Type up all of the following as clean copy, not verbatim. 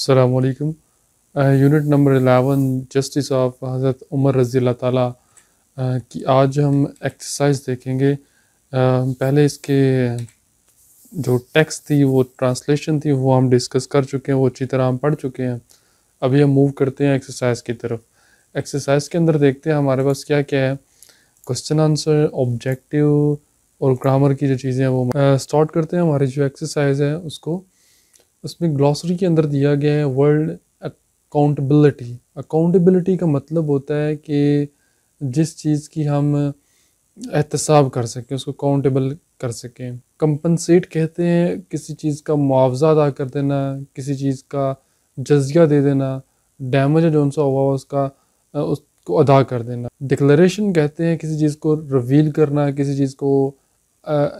अस्सलाम वालेकुम। Unit number 11 justice of हज़रत उमर रज़ी अल्लाह ताला की आज हम एक्सरसाइज देखेंगे। पहले इसके जो टेक्स्ट थी वो ट्रांसलेशन थी वो हम डिस्कस कर चुके हैं, वो अच्छी तरह हम पढ़ चुके हैं। अभी हम मूव करते हैं एक्सरसाइज की तरफ। एक्सरसाइज के अंदर देखते हैं हमारे पास क्या क्या है। क्वेश्चन आंसर, ऑब्जेक्टिव और ग्रामर की जो चीज़ें हैं वो स्टार्ट करते हैं। हमारी जो एक्सरसाइज है उसको, उसमें ग्लॉसरी के अंदर दिया गया है वर्ड अकाउंटेबिलिटी। अकाउंटेबिलिटी का मतलब होता है कि जिस चीज़ की हम एहतसाब कर सकें, उसको काउंटेबल कर सकें। कंपनसेट कहते हैं किसी चीज़ का मुआवजा अदा कर देना, किसी चीज़ का जजिया दे देना, डैमेज है जौन सा हुआ उसका उसको अदा कर देना। डिक्लेरेशन कहते हैं किसी चीज़ को रिवील करना, किसी चीज़ को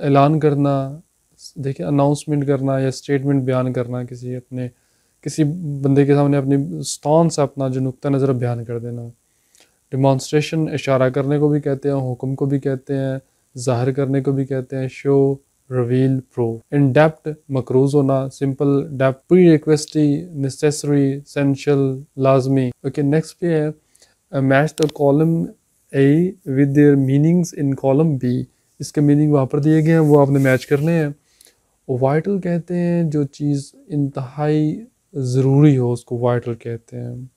ऐलान करना, देखिए अनाउंसमेंट करना या स्टेटमेंट बयान करना, किसी बंदे के सामने अपनी स्टांस, अपना जो नुक्ता नज़र बयान कर देना। डिमॉन्स्ट्रेशन इशारा करने को भी कहते हैं, हुक्म को भी कहते हैं, ज़ाहिर करने को भी कहते हैं, show, reveal, prove. In depth मकरूज होना, simple depth, prerequisite, necessary, essential, लाजमी। ओके, नेक्स्ट पे है match the column A with their meanings in column B. इसके मीनिंग वहाँ पर दिए गए हैं, वो आपने मैच करने हैं। वाइटल कहते हैं जो चीज़ इंतहाई ज़रूरी हो उसको वाइटल कहते हैं।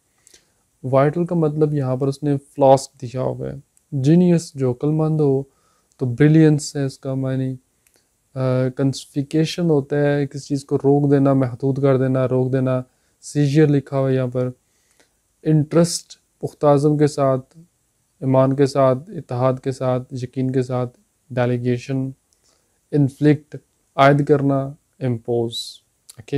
वाइटल का मतलब यहाँ पर उसने फ्लॉस्क दिया हुआ है। जीनियस जो अक्लमंद हो, तो ब्रिलियंस है इसका मानी। कंस्फिकेशन होता है किसी चीज़ को रोक देना, महदूद कर देना, रोक देना। सीजियर लिखा हुआ है यहाँ पर। इंटरेस्ट पुख्ताज़म के साथ, ईमान के साथ, इत्तेहाद के साथ, यकीन के साथ। डेलीगेशन, इन्फ्लिक्ट आयद करना, impose. Okay,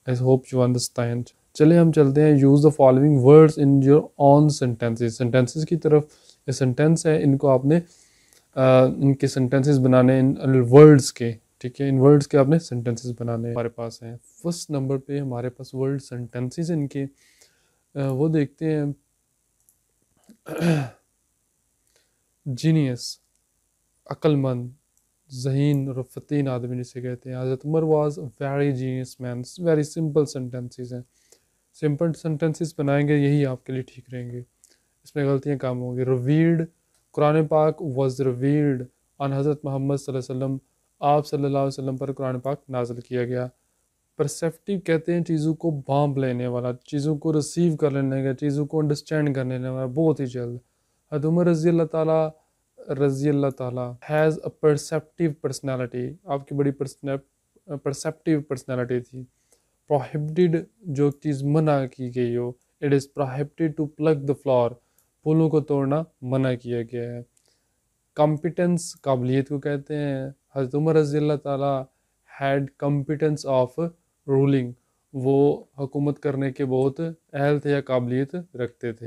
I hope you understand. चलिए हम चलते हैं। Use the following words in your on sentences. Sentences की तरफ। ये सेंटेंस है, इनको आपने इनके सेंटेंसेस बनाने इन वर्ड्स के, ठीक है, इन वर्ड्स के आपने सेंटेंसेस बनाने हमारे पास हैं। फर्स्ट नंबर पे हमारे पास वर्ड सेंटेंसेस इनके वो देखते हैं। जीनियस, अक्लमंद, ज़हीन और फ़तीन आदमी जिसे कहते हैं। Hazrat Umar was very genius man. Very simple sentences हैं। सिंपल सेंटेंसेस बनाएंगे, यही आपके लिए ठीक रहेंगे, इसमें गलतियाँ कम होंगी। रिवील्ड, कुरान पाक वाज रिवील्ड ऑन हज़रत मोहम्मद सल्लल्लाहु अलैहि वसल्लम। आप सल्लल्लाहु अलैहि वसल्लम पर कुरान पाक नाजिल किया गया। परसेप्टिव कहते हैं चीज़ों को भांप लेने वाला, चीज़ों को रिसीव कर लेने का, चीज़ों को अंडरस्टैंड कर लेने वाला, बहुत ही जल्द। हज़रत उमर रज़ी अल्लाह ताला हैज़ अ परसेप्टिव पर्सनैलिटी। आपकी बड़ी परसेप्टिव पर्सनैलिटी थी। प्रोहिबिटेड, जो चीज़ मना की गई हो। It is prohibited to plug the flower, फूलों को तोड़ना मना किया गया है। कॉम्पिटेंस, काबिलियत को कहते हैं। हज़रत उमर रज़ी अल्लाह ताला हैड कॉम्पिटेंस ऑफ रूलिंग, वो हुकूमत करने के बहुत अहल थे या काबिलियत रखते थे।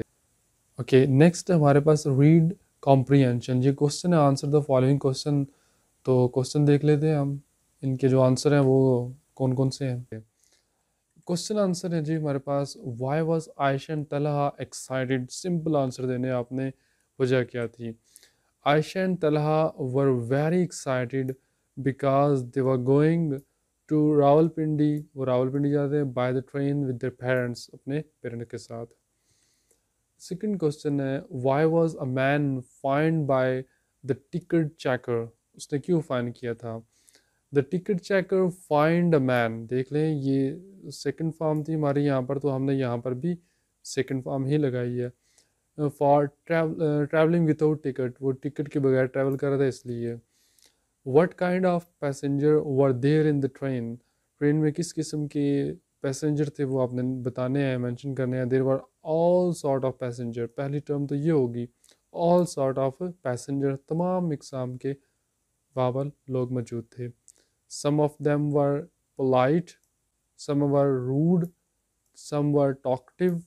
ओके, नेक्स्ट हमारे पास रीड कॉम्प्रीहेंशन। ये क्वेश्चन है, आंसर द फॉलोइंग क्वेश्चन। तो क्वेश्चन देख लेते हैं हम, इनके जो आंसर हैं वो कौन कौन से हैं। क्वेश्चन आंसर है जी हमारे पास, why was Ayesha and Talha excited. Simple answer देने आपने, वजह क्या थी। Ayesha and Talha were very excited because they were going to Rawalpindi. वो रावलपिंडी जाते हैं by the train with their parents, अपने पेरेंट्स के साथ। सेकंड क्वेश्चन है, why was a man fined by the ticket checker. उसने क्यों फाइन किया था। The ticket checker fined a man. देख लें, ये सेकंड फॉर्म थी हमारी यहाँ पर, तो हमने यहाँ पर भी सेकंड फॉर्म ही लगाई है। फॉर ट्रैवलिंग विदाउट टिकट, वो टिकट के बगैर ट्रैवल कर रहा था इसलिए। What kind of passenger were there in the train. Train में किस किस्म के पैसेंजर थे वो आपने बताने हैं, मेंशन करने हैं। There were all sort of passenger. पहली टर्म तो ये होगी, ऑल सॉर्ट ऑफ पैसेंजर, तमाम इकसाम के वावल लोग मौजूद थे। Some of them were polite, some were rude, some were talkative,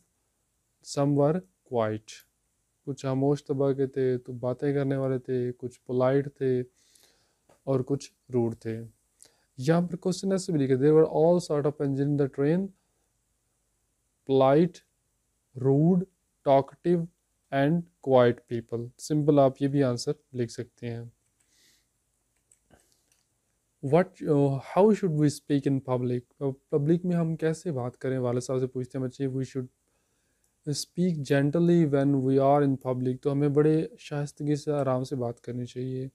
some were quiet. कुछ खामोश तबा के थे तो बातें करने वाले थे, कुछ पोलाइट थे और कुछ रूड थे। यहाँ पर क्वेश्चन ऐसे भी लिखे, there were all sort of passenger in the train, polite, rude, talkative and quiet people. Simple आप ये भी आंसर लिख सकते हैं। What how should we speak in public, public में हम कैसे बात करें, वाले साहब से पूछते हैं बच्चे। We should speak gently when we are in public, तो हमें बड़े शाइस्तगी से आराम से बात करनी चाहिए।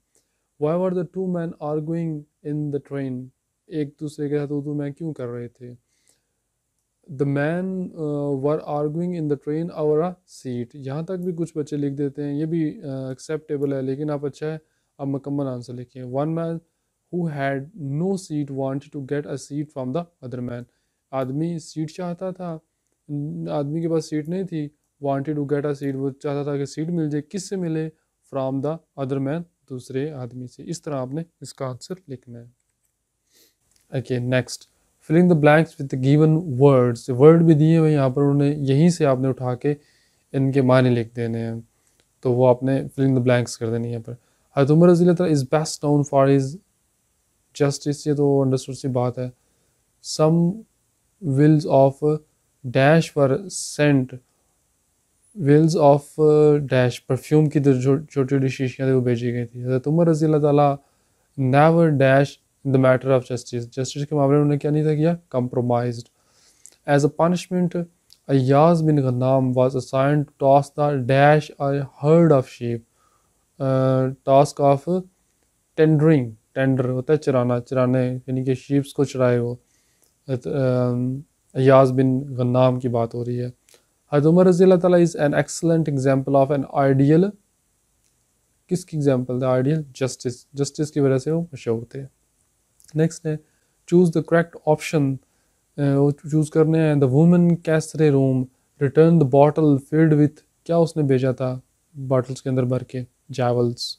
Why were the two man arguing in the train, एक दूसरे के साथ उर्दू में क्यों कर रहे थे। The man were arguing in the train over a seat, यहाँ तक भी कुछ बच्चे लिख देते हैं, ये भी एक्सेप्टेबल है, लेकिन आप अच्छा है आप मुकम्मल आंसर लिखिए। One man who had no seat wanted to get a seat from the other man, आदमी सीट चाहता था, आदमी के पास सीट नहीं थी, wanted to get a seat, वो चाहता था कि सीट मिल जाए, किससे मिले, फ्रॉम द अदर मैन, दूसरे आदमी से। इस तरह आपने इसका आंसर लिखना है। Okay next, filling the blanks with the given words, word भी दिए हुए यहाँ पर उन्होंने, यहीं से आपने उठा के इनके माने लिख देने हैं, तो वो आपने फिलिंग द ब्लैंक्स कर देनी है यहाँ पर। हज़रत उमर रज़ी अल्लाह is best known for his justice, ये तो अंडरस्टूड सी बात है। Some vials of dash were sent, vials of dash perfume की छोटी छोटी शीशियाँ थी वो भेजी गई थी। हज़रत उमर रज़ी अल्लाह ताला never dash in the matter of justice, justice के मामले में उन्होंने क्या नहीं था किया, compromised. As a punishment, Ayyaz bin Ghanam was assigned to toss the dash a herd of sheep. Task of tendering, tender होता है चराना, चराने यानी कि शीप्स को चराए वो। अय्याज बिन गन्नाम की बात हो रही है। हज़रत उमर रज़ी अल्लाह ताला is an excellent example of an ideal, किसकी एग्जाम्पल था, आइडियल जस्टिस, जस्टिस की वजह से वो मशहूर थे। नेक्स्ट है चूज़ द करेक्ट ऑप्शन, वो चूज़ करने हैं। द वुमन कैसरे रूम return the bottle filled with, क्या उसने भेजा था बॉटल्स के अंदर भर के, जैवल्स।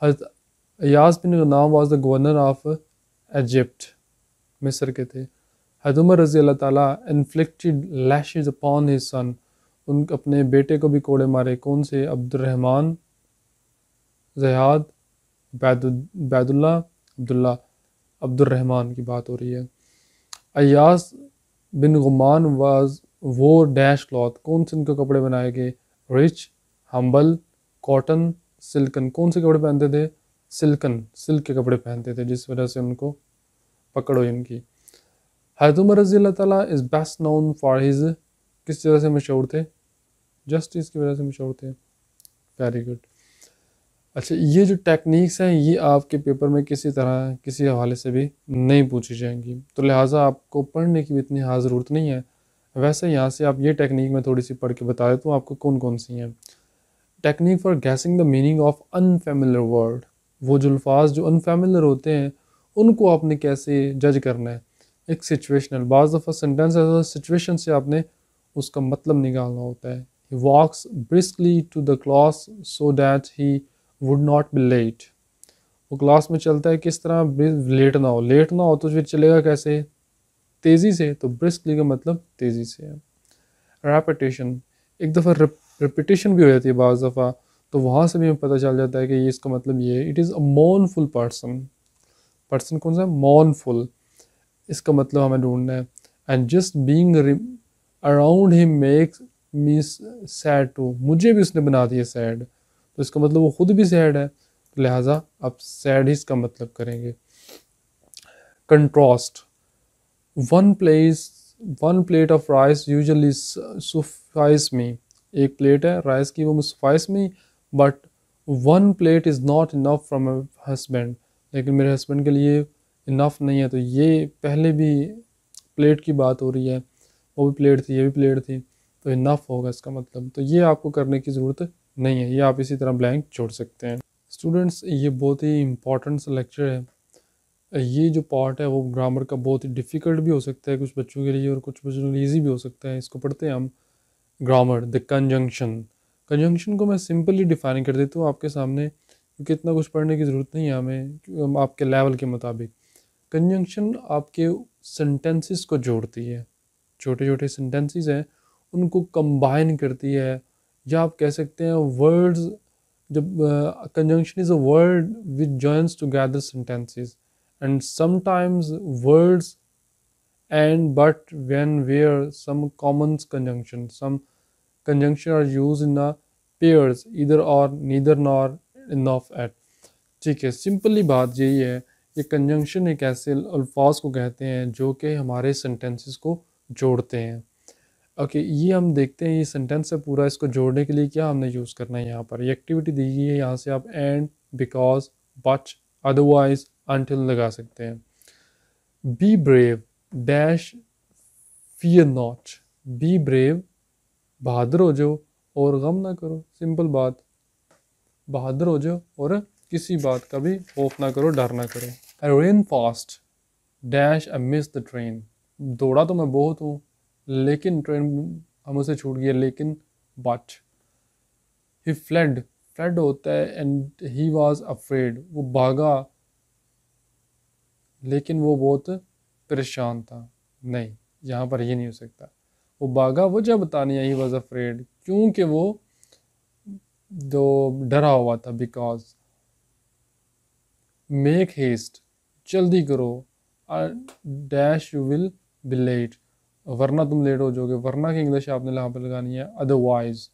हज़रत अय्याज बिन Ghannam was the governor of Egypt, मिस्र के थे। हज़रत उमर रज़ी अल्लाह ताला inflicted lashes upon his son, उन अपने बेटे को भी कोड़े मारे, कौन से, Abdurrahman, Ziyad, Baidullah, Abdullah, Abdurrahman की बात हो रही है। अय्यास बिन गुमान वाज वो डैश क्लॉथ, कौन से उनके कपड़े बनाए गए, रिच, हम्बल, कॉटन, सिल्कन, कौन से कपड़े पहनते थे, सिल्कन, सिल्क के कपड़े पहनते थे, जिस वजह से उनको पकड़ हुई इनकी। हज़रत उमर रज़ी अल्लाह ताला is best known for his, किस वजह से मशहूर थे, जस्टिस की वजह से मशहूर थे। Very good. अच्छा, ये जो टेक्निक्स हैं ये आपके पेपर में किसी तरह किसी हवाले से भी नहीं पूछी जाएंगी, तो लिहाजा आपको पढ़ने की भी इतनी हाँ ज़रूरत नहीं है। वैसे यहाँ से आप ये टेक्निक में थोड़ी सी पढ़ के बता देता हूँ आपको कौन कौन सी हैं। Technique for guessing the meaning of unfamiliar word, वो जो अल्फाज जो अनफेमिलियर होते हैं उनको आपने कैसे जज करना है। एक सिचुएशनल, बाज़ दफ़ा सेंटेंस सिचुएशन से आपने उसका मतलब निकालना होता है। He walks briskly to the class so that he would not be late, वो क्लास में चलता है किस तरह, लेट ना हो, लेट ना हो तो फिर चलेगा कैसे, तेज़ी से, तो ब्रिस्कली का मतलब तेज़ी से है। रेपिटेशन, एक दफ़ा रिपीटेशन भी हो जाती है बाज़ दफ़ा, तो वहाँ से भी हमें पता चल जाता है कि ये इसका मतलब ये है। It is a mournful person, person कौन सा है, मौनफुल, इसका मतलब हमें ढूंढना है। And just being around him makes me sad too, मुझे भी उसने बना दिया सैड, तो इसका मतलब वो खुद भी सैड है, तो लिहाजा आप सैड ही इसका मतलब करेंगे। Contrast, one place one plate of rice usually suffices me, एक प्लेट है राइस की वो suffices me, but one plate is not enough from my husband, लेकिन मेरे हस्बैंड के लिए इनफ नहीं है। तो ये पहले भी प्लेट की बात हो रही है, वो भी प्लेट थी ये भी प्लेट थी, तो इनफ होगा इसका मतलब। तो ये आपको करने की ज़रूरत नहीं है, ये आप इसी तरह ब्लैंक छोड़ सकते हैं। स्टूडेंट्स, ये बहुत ही इंपॉर्टेंट सा लेक्चर है। ये जो पार्ट है वो ग्रामर का बहुत ही डिफ़िकल्ट भी हो सकता है कुछ बच्चों के लिए और कुछ बच्चों के लिए ईजी भी हो सकता है। इसको पढ़ते हैं हम, ग्रामर द कंजंक्शन। कंजंक्शन को मैं सिंपली डिफाइन कर देता हूँ आपके सामने, क्योंकि इतना कुछ पढ़ने की ज़रूरत नहीं है हमें, आपके लेवल के मुताबिक। कंजंक्शन आपके सेंटेंसेस को जोड़ती है, छोटे छोटे सेंटेंसेस हैं उनको कंबाइन करती है, या आप कह सकते हैं वर्ड्स, जब conjunction is a word which joins together sentences, and sometimes words and but when where some common conjunction, some conjunction are used in a pairs, either or, neither nor, enough at। ठीक है, simply बात यही है, ये conjunction एक ऐसे अल्फाज को कहते हैं जो कि हमारे सेंटेंसेस को जोड़ते हैं। ओके, ये हम देखते हैं ये सेंटेंस है पूरा, इसको जोड़ने के लिए क्या हमने यूज़ करना है। यहाँ पर ये एक्टिविटी दी गई है, यहाँ से आप and, because, but, otherwise, until लगा सकते हैं। Be brave dash fear not. Be brave, बहादुर हो जाओ और गम ना करो, सिंपल बात। बहादुर हो जाओ और किसी बात का भी खौफ ना करो, डर ना करो। I ran fast dash I miss the train. दौड़ा तो मैं बहुत हूँ लेकिन ट्रेन हमसे छूट गई, लेकिन बट। ही फ्लड, फ्लड होता है एंड ही वॉज अफ्रेड, वो भागा लेकिन वो बहुत परेशान था। नहीं, यहाँ पर ये नहीं हो सकता। वो भागा वजह बतानी है, ही वॉज अफ्रेड, क्योंकि वो जो डरा हुआ था, बिकॉज। मेक हेस्ट, जल्दी करो, dash you will be late, वरना तुम लेट हो जाओगे। वरना की इंग्लिश आपने यहाँ पर लगानी है अदरवाइज।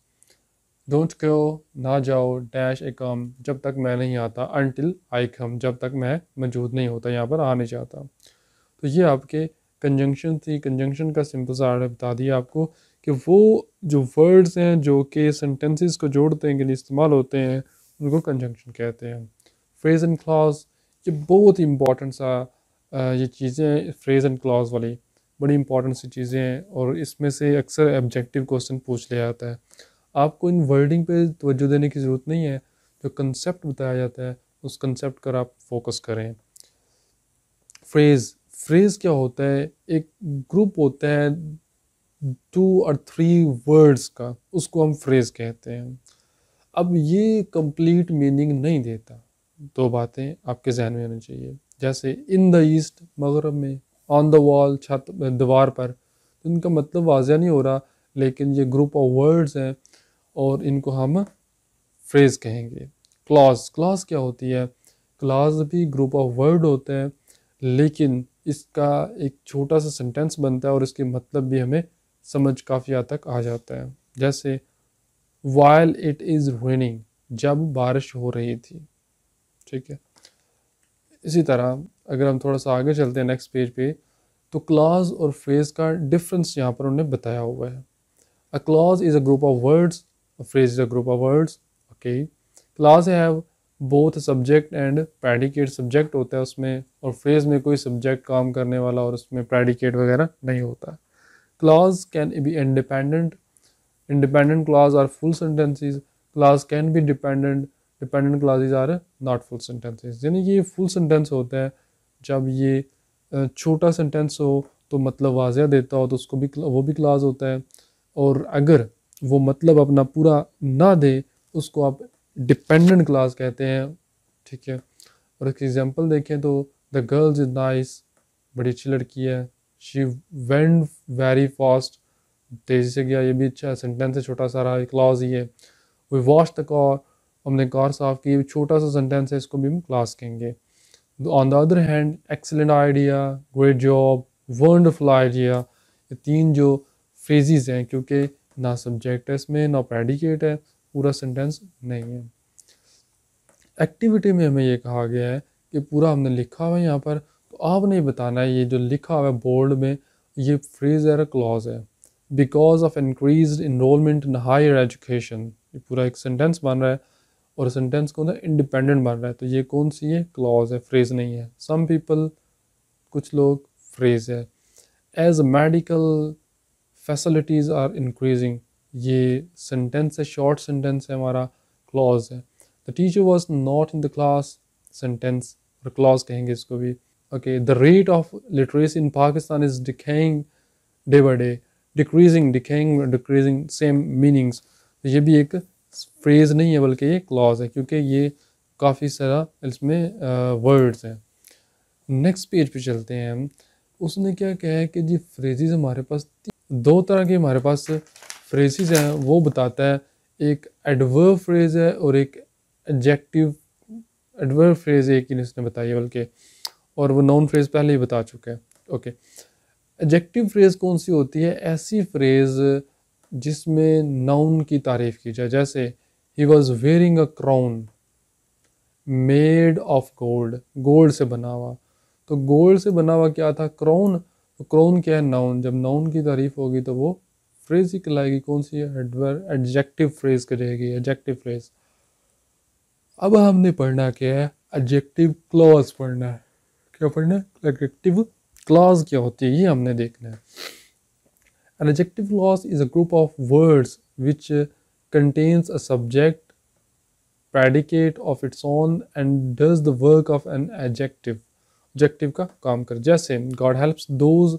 डोंट गो, ना जाओ, डैश ए कम, जब तक मैं नहीं आता, अनटिल आई कम, जब तक मैं मौजूद नहीं होता, यहाँ पर आ नहीं चाहता। तो ये आपके कंजंक्शन थी। कंजंक्शन का सिंपल सा आर्ट बता दिया आपको कि वो जो वर्ड्स हैं जो कि सेंटेंसेस को जोड़ते हैं के लिए इस्तेमाल होते हैं, उनको कंजंक्शन कहते हैं। फ्रेज एंड क्लॉज, ये बहुत ही इंपॉर्टेंट सा ये चीज़ें, फ्रेज एंड क्लॉज वाली बड़ी इंपॉर्टेंट सी चीज़ें हैं, और इसमें से अक्सर ऑब्जेक्टिव क्वेश्चन पूछ लिया जाता है। आपको इन वर्डिंग पे तवज्जो देने की ज़रूरत नहीं है, जो कंसेप्ट बताया जाता है उस कंसेप्ट पर आप फोकस करें। फ्रेज़, फ्रेज़ क्या होता है? एक ग्रुप होता है 2 और 3 वर्ड्स का, उसको हम फ्रेज़ कहते हैं। अब ये कंप्लीट मीनिंग नहीं देता, दो बातें आपके जहन में होनी चाहिए। जैसे इन द ईस्ट, मगरब में, ऑन द वॉल, छत, दीवार पर, तो इनका मतलब वाज़ह नहीं हो रहा, लेकिन ये ग्रुप ऑफ वर्ड्स हैं और इनको हम फ्रेज़ कहेंगे। क्लॉज, क्लॉज क्या होती है? क्लॉज भी ग्रुप ऑफ वर्ड होते हैं, लेकिन इसका एक छोटा सा सेंटेंस बनता है और इसके मतलब भी हमें समझ काफ़ी हद तक आ जाता है। जैसे वाइल इट इज़ रेनिंग, जब बारिश हो रही थी। ठीक है, इसी तरह अगर हम थोड़ा सा आगे चलते हैं नेक्स्ट पेज पे, तो क्लॉज और फ्रेज का डिफरेंस यहाँ पर उन्होंने बताया हुआ है। A clause is a group of words, a phrase is a group of words. Okay, clause have both subject and predicate, subject होता है उसमें, और फ्रेज में कोई सब्जेक्ट काम करने वाला और उसमें प्रेडिकेट वगैरह नहीं होता। Clause can be independent, independent clause are full sentences, clause can be dependent, dependent clauses are not full sentences। यानी कि ये full sentence होता है जब ये छोटा sentence हो तो मतलब वाज़ह देता हो तो उसको भी, वो भी clause होता है, और अगर वो मतलब अपना पूरा ना दे उसको आप dependent clause कहते हैं। ठीक है, और एक एग्जांपल देखें तो द गर्ल्स इज नाइस, बड़ी अच्छी लड़की है। शी वेंट वेरी फास्ट, तेज़ी से गया, ये भी अच्छा सेंटेंस है, छोटा सा रहा, क्लॉज ही है। वी वॉश द कार, हमने कार साफ़ की, छोटा सा सेंटेंस है, इसको भी हम क्लास कहेंगे। On the other hand, excellent idea, great job, wonderful idea, ये 3 जो फ्रेजेस हैं, क्योंकि ना सब्जेक्ट है इसमें ना प्रेडिकेट है, पूरा सेंटेंस नहीं है। एक्टिविटी में हमें ये कहा गया है कि पूरा हमने लिखा हुआ है यहाँ पर, तो आपने बताना है ये जो लिखा हुआ है बोर्ड में, ये फ्रेज है, क्लॉज है। Because of increase enrolment in higher education, ये पूरा एक सेंटेंस बन रहा है, और सेंटेंस कौन है? इंडिपेंडेंट बन रहा है, तो ये कौन सी है? क्लॉज है, फ्रेज नहीं है। सम पीपल, कुछ लोग, फ्रेज है। As medical facilities are increasing, ये सेंटेंस है, शॉर्ट सेंटेंस है हमारा, क्लॉज है। The teacher was not in the class, sentence और क्लॉज कहेंगे इसको भी। Okay, the rate of literacy in Pakistan is decaying day by day, decreasing, decaying, decreasing, same meanings. तो ये भी एक फ्रेज नहीं है बल्कि ये क्लॉज है, क्योंकि ये काफ़ी सारा इसमें वर्ड्स हैं। नेक्स्ट पेज पे चलते हैं हम। उसने क्या कहा है कि जी फ्रेजेस हमारे पास 2 तरह के हमारे पास फ्रेजेस हैं, वो बताता है। एक एडवर्ब फ्रेज है और एक एडजेक्टिव। एडवर्ब फ्रेज एक ही इसने बताई है बल्कि, और वो नाउन फ्रेज पहले ही बता चुका है। ओके, एडजेक्टिव फ्रेज कौन सी होती है? ऐसी फ्रेज जिसमें नाउन की तारीफ की जाए, जैसे he was wearing a crown, made of gold, gold से बना हुआ। तो गोल्ड से बना हुआ क्या था? क्राउन। तो क्राउन क्या है? नाउन। जब नाउन की तारीफ होगी तो वो फ्रेज ही कहलाएगी। कौन सी है? एडजेक्टिव फ्रेज कहेगी, एडजेक्टिव फ्रेज। अब हमने पढ़ना क्या है? एडजेक्टिव क्लॉज पढ़ना है। क्या पढ़ना है? एडजेक्टिव क्लॉज क्या होती है ये हमने देखना है। An adjective clause is a group of words which contains a subject, predicate of its own and does the work of an adjective. Adjective का काम कर। जैसे God helps those,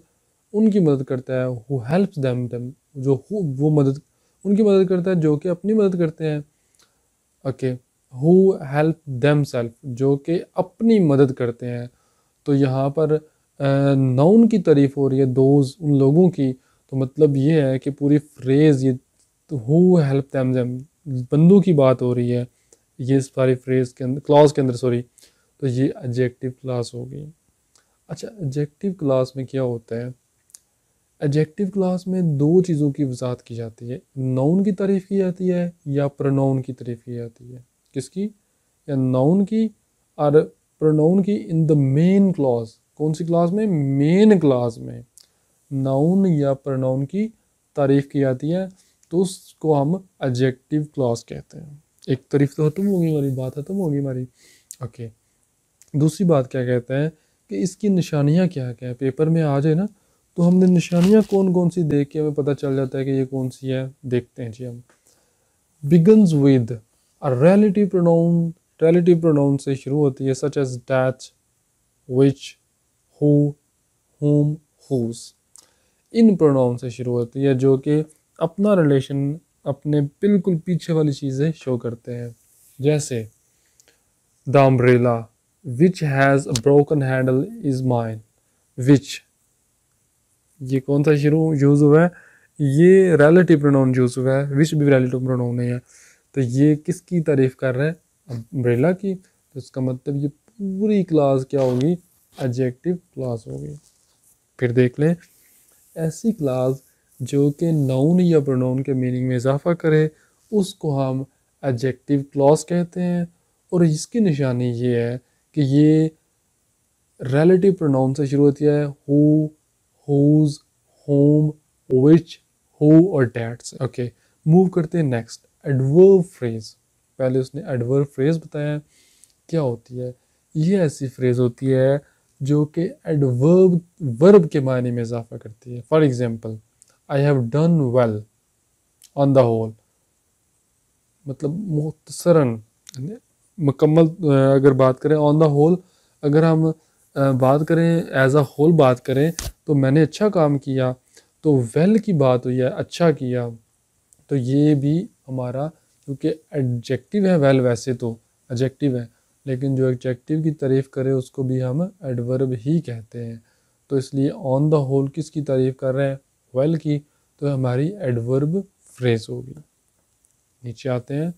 उनकी मदद करता है, who helps them, जो वो मदद, उनकी मदद करता है जो कि अपनी मदद करते हैं। ओके, who help themselves, जो कि अपनी मदद करते हैं। तो यहाँ पर नाउन की तारीफ हो रही है, दोज, उन लोगों की। तो मतलब ये है कि पूरी फ्रेज ये हु हेल्प देम, बंदों की बात हो रही है ये सारी फ्रेज के अंदर, क्लॉज के अंदर, सॉरी। तो ये एडजेक्टिव क्लास हो गई। अच्छा, एडजेक्टिव क्लास में क्या होता है? एडजेक्टिव क्लास में दो चीज़ों की वजाहत की जाती है, नाउन की तारीफ की जाती है या प्रोनाउन की तारीफ की जाती है। किसकी? या नाउन की और प्रोनाउन की इन द मेन क्लॉज। कौन सी क्लास में? मेन क्लास में नाउन या प्रोनाउन की तारीफ की जाती है, तो उसको हम एडजेक्टिव क्लॉज कहते हैं। एक तारीफ तो खत्म होगी हमारी, बात खत्म होगी हमारी। ओके, दूसरी बात क्या कहते हैं कि इसकी निशानियाँ क्या क्या है? पेपर में आ जाए ना तो हमने निशानियाँ कौन कौन सी देख के हमें पता चल जाता है कि ये कौन सी है। देखते हैं जी हम। Begins with a relative pronoun, relative pronoun से शुरू होती है, such as that, which, who, whom, whose। इन प्रोनाउन से शुरू होती है जो कि अपना रिलेशन अपने बिल्कुल पीछे वाली चीज़ें शो करते हैं। जैसे the umbrella which has a broken handle is mine. Which, ये कौन सा शुरू यूज़ हुआ है? ये रिलेटिव प्रोनाउन यूज़ हुआ है, विच भी रिलेटिव प्रोनाउन नहीं है। तो ये किसकी तारीफ कर रहा है? अम्ब्रेला की। तो इसका मतलब ये पूरी क्लास क्या होगी? एडजेक्टिव क्लास होगी। फिर देख लें, ऐसी क्लास जो कि नाउन या प्रोनाउन के मीनिंग में इजाफा करे उसको हम एडजेक्टिव क्लॉज कहते हैं। और इसकी निशानी ये है कि ये रिलेटिव प्रोनाउन से शुरू होती है, who, whose, whom, which, who और डैट्स। ओके, मूव करते हैं नेक्स्ट, एडवर्ब फ्रेज। पहले उसने एडवर्ब फ्रेज बताया क्या होती है। ये ऐसी फ्रेज होती है जो कि एडवर्ब, वर्ब के मायने में इजाफा करती है। For example, I have done well on the whole, मतलब मुख्तसरन, मुकम्मल अगर बात करें, ऑन द होल अगर हम बात करें, एज अ होल बात करें तो मैंने अच्छा काम किया। तो वेल की बात हुई है, अच्छा किया। तो ये भी हमारा, क्योंकि एडजेक्टिव है वेल, वैसे तो एडजेक्टिव है, लेकिन जो एडजेक्टिव की तारीफ़ करे उसको भी हम एडवर्ब ही कहते हैं। तो इसलिए ऑन द होल किसकी तारीफ़ कर रहे हैं? वेल की। तो हमारी एडवर्ब फ्रेज होगी। नीचे आते हैं,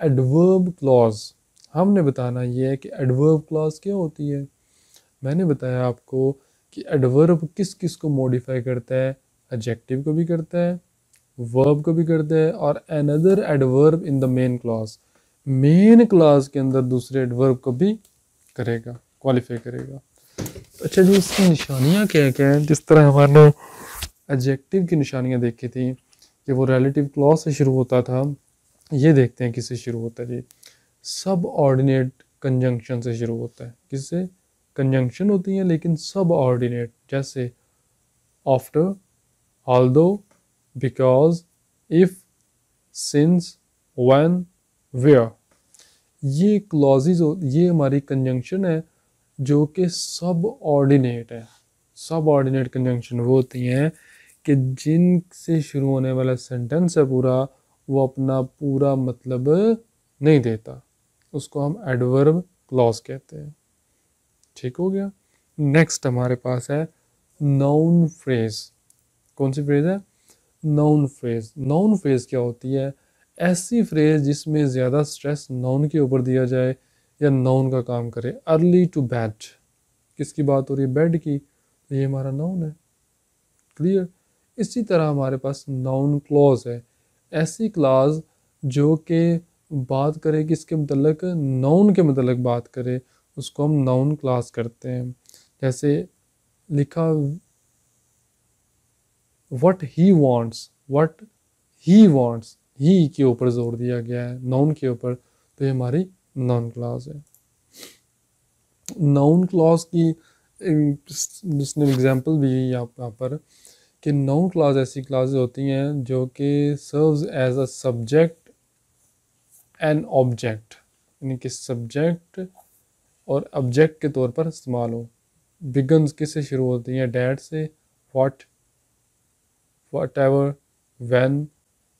एडवर्ब क्लॉज। हमने बताना ये है कि एडवर्ब क्लॉज क्या होती है। मैंने बताया आपको कि एडवर्ब किस किस को मॉडिफाई करता है? एडजेक्टिव को भी करता है, वर्ब को भी करता है, और another adverb in the main clause, main clause के अंदर दूसरे एडवर्ब को भी करेगा, क्वालिफाई करेगा। अच्छा जी, इसकी निशानियाँ क्या क्या हैं? जिस तरह हमारे एडजेक्टिव की निशानियाँ देखी थी कि वो रिलेटिव क्लॉज से शुरू होता था, ये देखते हैं किससे शुरू होता है जी। सब ऑर्डिनेट कंजंक्शन से शुरू होता है। किससे? कंजंक्शन होती है लेकिन सब ऑर्डिनेट, जैसे after, although, because, if, since, when, where. ये क्लॉजेज, ये हमारी कंजंक्शन है जो कि सब ऑर्डिनेट है। सब ऑर्डिनेट कंजंक्शन वो होती हैं कि जिनसे शुरू होने वाला सेंटेंस है पूरा, वो अपना पूरा मतलब नहीं देता, उसको हम एडवर्ब क्लॉज कहते हैं। ठीक हो गया। नेक्स्ट हमारे पास है नाउन फ्रेज। कौन सी फ्रेज है? Noun phrase. नाउन फ्रेज क्या होती है? ऐसी फ्रेज जिसमें ज़्यादा स्ट्रेस नाउन के ऊपर दिया जाए या नाउन का काम करे। अर्ली टू बेड, किसकी बात हो रही है? बेड की। तो ये हमारा नाउन है। क्लियर। इसी तरह हमारे पास नाउन क्लॉज है, ऐसी क्लॉज जो कि बात करे किसके मतलब, नाउन के मतलब बात करे, उसको हम नाउन क्लास करते हैं। जैसे लिखा what he wants, what he wants, he के ऊपर जोर दिया गया है नाउन के ऊपर, तो ये हमारी नाउन क्लास है। नाउन क्लॉज की जिसने एग्जांपल दी है यहाँ पर कि नाउन क्लॉज ऐसी क्लासेस होती हैं जो कि serves as a subject and object, यानी कि सब्जेक्ट और ऑब्जेक्ट के तौर पर इस्तेमाल हो। बिगन्स किससे शुरू होती हैं, डैट से, what, whatever, when,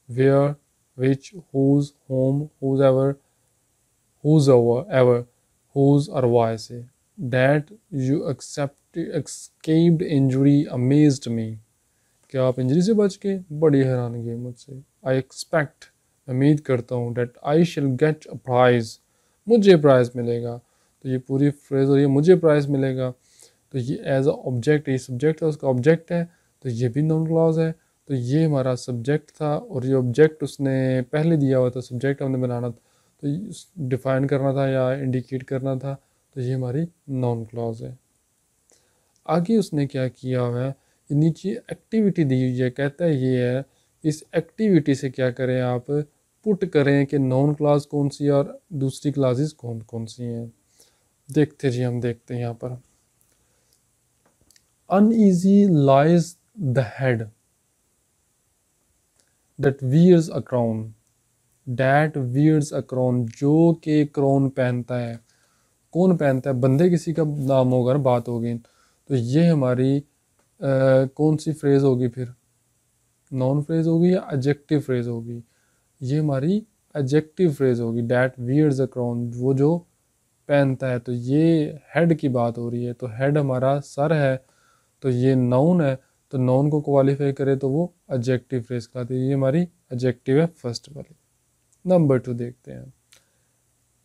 where, which, whose, whom, whosoever, whosoever, whose और why से। That you escaped injury amazed me, कि आप इंजरी से बच के बड़ी हैरानगी है मुझसे। I expect, उम्मीद करता हूँ, that I shall get a prize, मुझे प्राइज़ मिलेगा। तो ये पूरी फ्रेज और ये मुझे प्राइज़ मिलेगा, तो ये एज अ ऑब्जेक्ट, ये सब्जेक्ट है, उसका ऑब्जेक्ट है, तो ये भी नाउन क्लॉज है। तो ये हमारा सब्जेक्ट था और ये ऑब्जेक्ट उसने पहले दिया हुआ था, सब्जेक्ट हमने बनाना था, तो डिफ़ाइन करना था या इंडिकेट करना था, तो ये हमारी नाउन क्लॉज है। आगे उसने क्या किया हुआ है, नीचे एक्टिविटी दी हुई है, कहता है ये है, इस एक्टिविटी से क्या करें आप, पुट करें कि नाउन क्लास कौन सी है और दूसरी क्लासेस कौन कौन सी हैं। देखते जी, हम देखते हैं यहाँ पर। uneasy lies the head that wears a crown, that wears a crown, जो के क्राउन पहनता है। कौन पहनता है, बंदे किसी का नाम होगा ना, बात होगी, तो ये हमारी कौन सी फ्रेज होगी फिर, नॉन फ्रेज होगी या एडजेक्टिव फ्रेज होगी, ये हमारी एडजेक्टिव फ्रेज होगी। डैट वियर्स अ क्राउन, वो जो पहनता है, तो ये हेड की बात हो रही है, तो हेड हमारा सर है, तो ये नाउन है, तो नाउन को क्वालिफाई करे तो वो एडजेक्टिव फ्रेज कहलाती है, ये हमारी एडजेक्टिव है फर्स्ट वाली। नंबर 2 देखते हैं।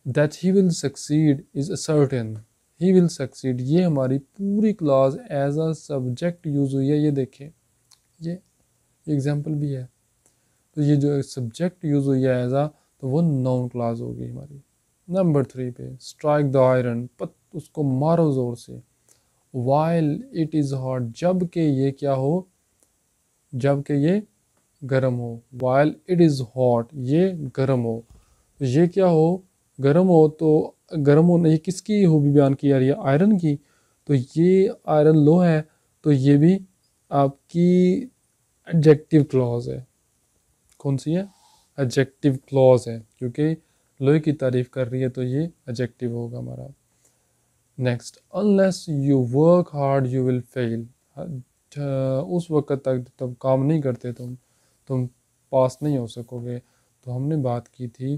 That he will succeed is certain, he will succeed, ये हमारी पूरी class as a subject use हुई है। ये देखें, ये एग्जाम्पल भी है, तो ये जो सब्जेक्ट यूज हुई है एज अ, तो वो नाउन क्लास होगी हमारी। नंबर 3 पे, स्ट्राइक द आयरन, उसको मारो जोर से। वाइल इट इज़ हॉट, जब के ये क्या हो, जब के ये गर्म हो। वाइल इट इज़ हॉट, ये गर्म हो, तो ये क्या हो, गर्म हो, तो गर्म होना ये किसकी खूबी बयान की जा रही है, आयरन की, तो ये आयरन लो है, तो ये भी आपकी एडजेक्टिव क्लॉज है। कौन सी है, एडजेक्टिव क्लॉज है, क्योंकि लोहे की तारीफ कर रही है, तो ये एडजेक्टिव होगा हमारा। Next, unless you work hard you will fail, उस वक्त तक तुम काम नहीं करते तुम पास नहीं हो सकोगे। तो हमने बात की थी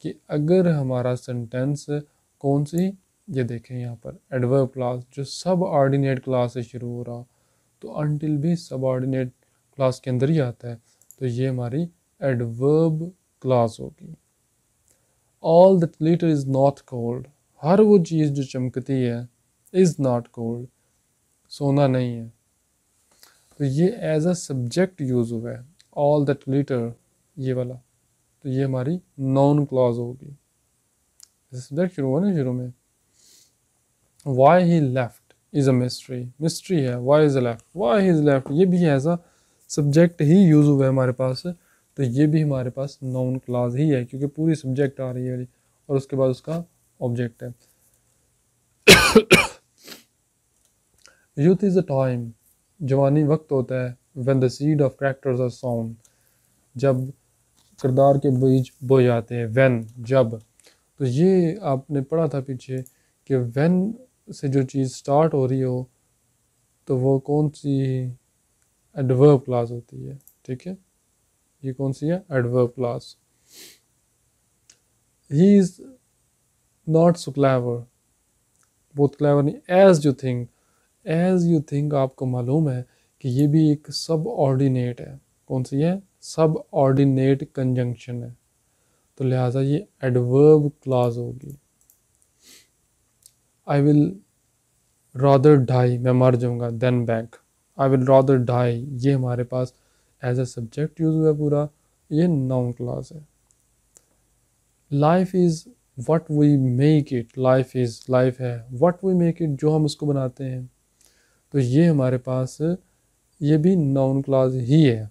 कि अगर हमारा सेंटेंस कौन सी, ये देखें यहाँ पर एडवर्ब क्लास जो सब ऑर्डिनेट क्लास से शुरू हो रहा, तो अनटिल भी सब ऑर्डिनेट क्लास के अंदर ही आता है, तो ये हमारी एडवर्ब क्लास होगी। All that glitter is not gold, हर वो चीज़ जो चमकती है, इज़ नॉट गोल्ड, सोना नहीं है, तो ये एज अ सब्जेक्ट यूज़ हुआ है। ऑल दैट ग्लिटर, ये वाला, तो ये हमारी नाउन क्लॉज होगी। सब्जेक्ट शुरू हुआ ना शुरू में। Why he left is a mystery, mystery है, why is left, why he is left, ये भी as a subject he use हुआ है हमारे पास, तो ये भी हमारे पास नाउन क्लॉज ही है, क्योंकि पूरी सब्जेक्ट आ रही है और उसके बाद उसका ऑब्जेक्ट है। यूथ इज़ अ टाइम, जवानी वक्त होता है, when the seed of characters are sown, जब किरदार के बीज बोए जाते हैं, व्हेन, जब, तो ये आपने पढ़ा था पीछे कि व्हेन से जो चीज़ स्टार्ट हो रही हो, तो वो कौन सी एडवर्ब क्लास होती है, ठीक है, ये कौन सी है, adverb class. He is not so clever, बहुत क्लेवर नहीं, एज यू थिंक आपको मालूम है कि ये भी एक सब ऑर्डिनेट है। कौन सी है, सब ऑर्डिनेट कंजंक्शन है, तो लिहाजा ये एडवर्ब क्लास होगी। आई विल रादर डाई, मैं मर जाऊंगा, then back, I will rather die, ये हमारे पास एज ए सब्जेक्ट यूज हुआ है पूरा, ये नाउन क्लास है। Life is what we make it, life is, life है व्हाट वी मेक इट, जो हम उसको बनाते हैं। तो ये हमारे पास ये भी नाउन क्लॉज ही है।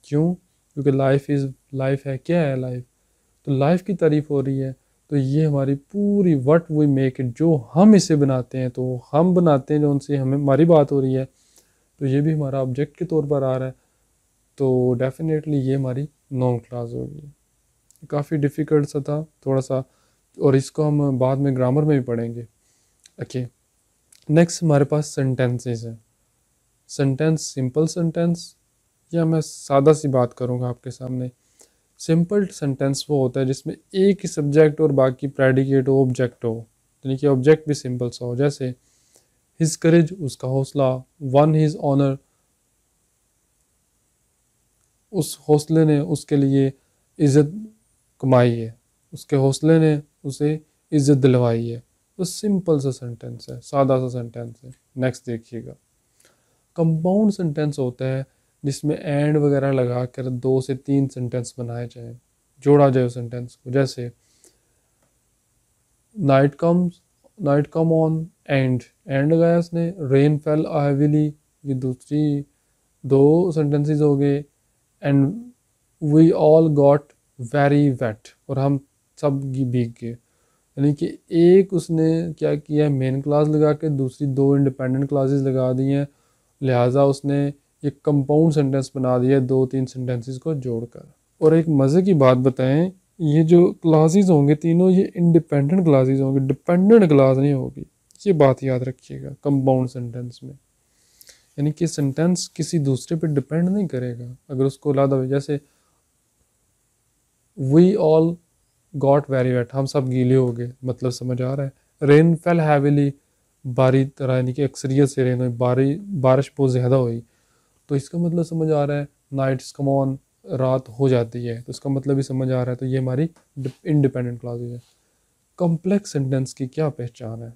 क्यों? क्योंकि लाइफ इज़, लाइफ है, क्या है लाइफ? तो लाइफ की तारीफ हो रही है। तो ये हमारी पूरी व्हाट वी मेक इट, जो हम इसे बनाते हैं, तो हम बनाते हैं जो उनसे हमें हमारी बात हो रही है, तो ये भी हमारा ऑब्जेक्ट के तौर पर आ रहा है। तो डेफिनेटली ये हमारी नाउन क्लॉज होगी। काफ़ी डिफ़िकल्ट सा था थोड़ा सा, और इसको हम बाद में ग्रामर में भी पढ़ेंगे। ओके, नेक्स्ट हमारे पास सेंटेंसेस हैं। सेंटेंस, सिंपल सेंटेंस, या मैं सादा सी बात करूँगा आपके सामने। सिंपल सेंटेंस वो होता है जिसमें एक ही सब्जेक्ट और बाकी प्रेडिकेट हो, ऑब्जेक्ट हो, यानी कि ऑब्जेक्ट भी सिंपल सा हो। जैसे हिज करेज, उसका हौसला, वन हिज ऑनर, उस हौसले ने उसके लिए इज़्ज़त कमाई है, उसके हौसले ने उसे इज़्ज़त दिलवाई है। तो सिंपल सा सेंटेंस है, सादा सा सेंटेंस है। नेक्स्ट देखिएगा, कंपाउंड सेंटेंस होता है जिसमें एंड वगैरह लगा कर 2 से 3 सेंटेंस बनाए जाएं, जोड़ा जाए उस सेंटेंस को। जैसे night comes, night come on, and लगाया उसने, रेन फेल हेविली, ये दूसरी 2 सेंटेंसेस हो गए। And we all got very wet, और हम सब भीग गए। यानी कि एक उसने क्या किया, मेन क्लास लगा के दूसरी 2 इंडिपेंडेंट क्लासेस लगा दी हैं, लिहाजा उसने ये कंपाउंड सेंटेंस बना दिया 2-3 सेंटेंसेस को जोड़कर। और एक मज़े की बात बताएं, ये जो क्लासेस होंगे तीनों, ये इंडिपेंडेंट क्लासेस होंगे, डिपेंडेंट क्लास नहीं होगी। ये बात याद रखिएगा कंपाउंड सेंटेंस में। यानी कि सेंटेंस किसी दूसरे पे डिपेंड नहीं करेगा अगर उसको लादा। जैसे we all got very wet, हम सब गीले हो गए, मतलब समझ आ रहा है। रेन फेल हैविली, बारी तरह, यानी कि अक्सरियत से रेन हुई, बारिश बहुत ज़्यादा हुई, तो इसका मतलब समझ आ रहा है। नाइट्स कम ऑन, रात हो जाती है, तो इसका मतलब भी समझ आ रहा है। तो ये हमारी इंडिपेंडेंट क्लॉजेज है। कॉम्प्लेक्स सेंटेंस की क्या पहचान है?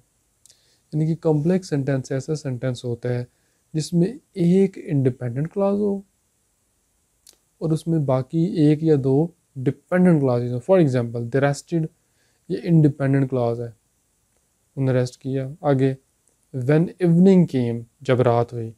यानी कि कॉम्प्लेक्स सेंटेंस ऐसा सेंटेंस होता है जिसमें एक इंडिपेंडेंट क्लॉज हो और उसमें बाकी 1 या 2 डिपेंडेंट क्लॉजेज हो। फॉर एग्जांपल दे रेस्टेड, ये इंडिपेंडेंट क्लॉज है, उन्होंने रेस्ट किया। आगे व्हेन इवनिंग केम, जब रात हुई।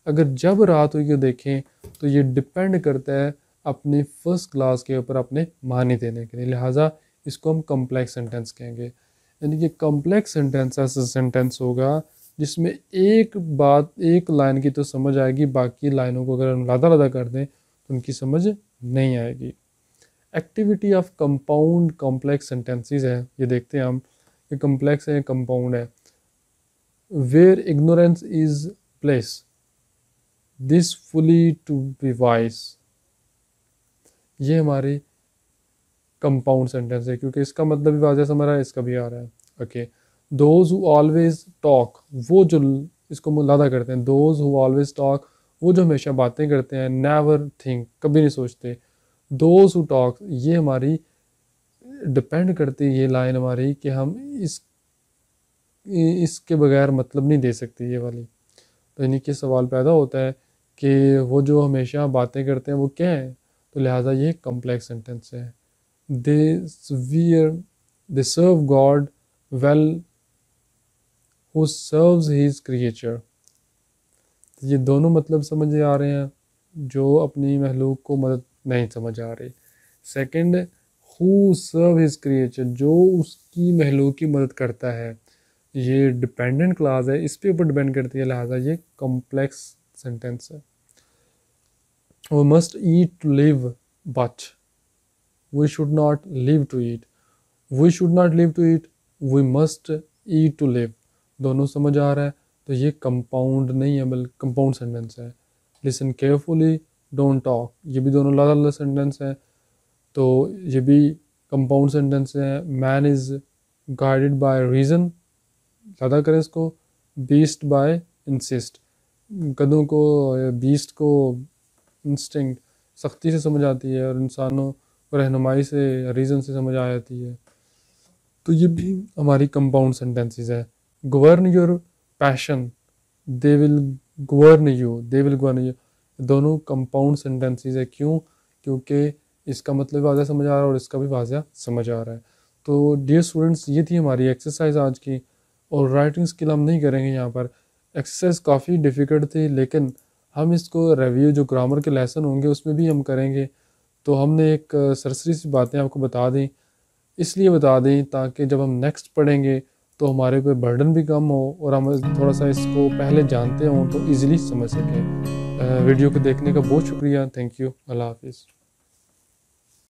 अगर जब रात हुई को देखें तो ये डिपेंड करता है अपनी फर्स्ट क्लास के ऊपर अपने मानी देने के लिए, लिहाजा इसको हम कॉम्प्लेक्स सेंटेंस कहेंगे। यानी कि कॉम्प्लेक्स सेंटेंस ऐसा सेंटेंस होगा जिसमें एक बात, एक लाइन की तो समझ आएगी, बाकी लाइनों को अगर हम लादा लादा कर दें तो उनकी समझ नहीं आएगी। Activity of compound complex sentences है, ये देखते हैं हम, ये कॉम्प्लेक्स है, कंपाउंड है। Where ignorance is bliss, this folly to be wise, ये हमारी कंपाउंड सेंटेंस है क्योंकि इसका मतलब भी वाज़ह समझ रहा है, इसका भी आ रहा है। Okay, those who always talk, वो जो इसको मुलादा करते हैं, दोज हु ऑलवेज टॉक, वो जो हमेशा बातें करते हैं। नेवर थिंक, कभी नहीं सोचते। दोज हु टॉक, ये हमारी डिपेंड करती है ये लाइन हमारी कि हम इसके बगैर मतलब नहीं दे सकते ये वाली। तो यानी कि सवाल पैदा होता है कि वो जो हमेशा बातें करते हैं वो क्या है, तो लिहाजा ये कॉम्प्लेक्स सेंटेंस है। They serve god well who serves his creature, ये दोनों मतलब समझ आ रहे हैं, जो अपनी महलूक को मदद नहीं समझ आ रही। Second, who serve his creature, जो उसकी महलूक की मदद करता है, ये डिपेंडेंट क्लास है, इस पे ऊपर डिपेंड करती है, लिहाजा ये कॉम्प्लेक्स सेंटेंस है। We must eat to live, but we should not live to eat. We should not live to eat, we must eat to live। दोनों समझ आ रहा है, तो ये कंपाउंड नहीं है बल्कि कंपाउंड सेंटेंस है। लिसन केयरफुली, डोंट टॉक, ये भी दोनों अलग अलग सेंटेंस हैं, तो ये भी कंपाउंड सेंटेंस है। Man is guided by reason, ज़्यादा करें इसको। बीस्ट बाय इंसिस्ट, गधों को, बीस्ट को इंस्टिंक्ट सख्ती से समझ आती है और इंसानों को रहनुमाई से, रीज़न से समझ आ जाती है। तो ये भी हमारी कंपाउंड सेंटेंसेस है। Govern your passion, they will govern you, they will govern you, दोनों कंपाउंड सेंटेंसेस है। क्यों? क्योंकि इसका मतलब वाज़ह समझ आ रहा है और इसका भी वाज़ह समझ आ रहा है। तो डियर स्टूडेंट्स, ये थी हमारी एक्सरसाइज आज की। और राइटिंग स्किल हम नहीं करेंगे यहाँ पर। एक्सरसाइज काफ़ी डिफ़िकल्ट थी, लेकिन हम इसको रिव्यू जो ग्रामर के लेसन होंगे उसमें भी हम करेंगे। तो हमने एक सरसरी सी बातें आपको बता दी, इसलिए बता दें ताकि जब हम नेक्स्ट पढ़ेंगे तो हमारे पे बर्डन भी कम हो और हम थोड़ा सा इसको पहले जानते हों तो इजीली समझ सकें। वीडियो को देखने का बहुत शुक्रिया। Thank you. अल्लाह हाफिज़।